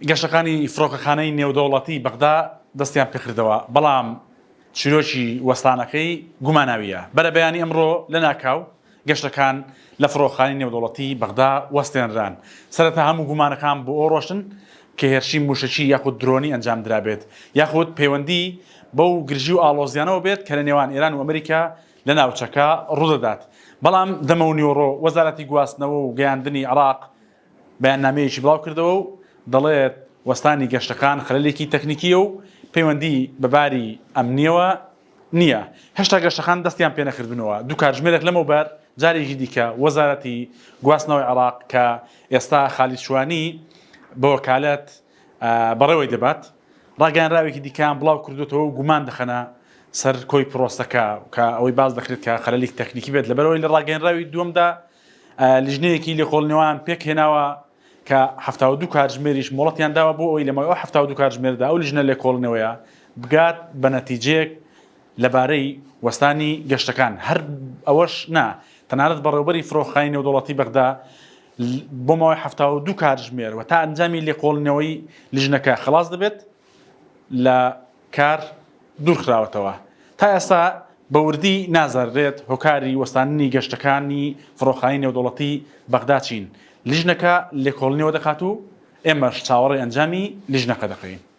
گەشتەکانی فڕۆکەخانەی نێودەوڵەتی بەغدا دەستیان پێکردەوە، بەڵام چیرۆکی وەستانەکەی گوماناویە. بەرەبەیانی ئەمڕۆ لە ناکاو گەشتەکان لە فڕۆکەخانەی نێودەوڵەتی بەغدا وەستێنران. سەرەتا هەموو گومانەکان بۆ ئەو ڕۆشن کە هێرشی موشەکی یاخود درۆنی ئەنجام درابێت، یاخود پەیوەندی بەو گرژی و ئاڵۆزیانەوە بێت کە لە نێوان ئێران و ئەمریکا لە ناوچەکە ڕوودەدات. بەڵام دەمە و نیۆڕۆ وەزارەتی گواستنەوە و گەیاندنی عێراق بەیاننامەیەکی بڵاو کردەوە و دەڵێت وەستانی گەشتەکان خەلەلێکی تەکنیکیە و پەیوەندی بەباری ئەمنیەوە نییە. هێشتا گەشتەکان دەستیان پێ نەکردبنەوە. دوو کاتژمێرێک لەمەوبەر جارێکی دیکە وەزارەتی گواستنەوەی عێراق کە ئێستا خالید شوانی بە وەکالەت بەڕێوەی دەبات، ڕاگەیاندراوێکی دیکەیان بڵاو کردوێتەوە و گومان دەخەنە سەر کۆی پرۆستەکە کە ئەوەی باز دەکرێت کە خەلەلێکی تەکنیکی بێت. لەبەرەوەی لە ڕاگەیاندراوی دووەمدا لیژنەیەکی لێکۆڵینەوەیان پێک هێناوە کە 72 کاتژمێریش مۆڵەتیان داوە بۆ ئەوەی لەمەوەی 72 کاتژمێردا ئەو لیژنە لێکۆڵینەوەیە بگات بە نەتیجەیەک لەبارەی وەستانی گەشتەکان. هەر ئەوەش نا، تەنانەت بەڕێوەبەری فڕۆکەخانەی نێودەوڵەتی بەغدا بۆ ماوەی 72 کاتژمێر و تا ئەنجامی لێکۆڵینەوەی لیژنەکە خلاص دەبێت لە کار دوورخراوەتەوە. تا ئێستا بە وردی نازانرێت هۆکاری وەستانی گەشتەکانی فڕۆکەخانەی نێودەوڵەتی بەغدا چین. لیژنەکە لێکۆڵینەوە دەکات و ئێمەش چاوەڕێی ئەنجامی لیژنەکە دەکەین.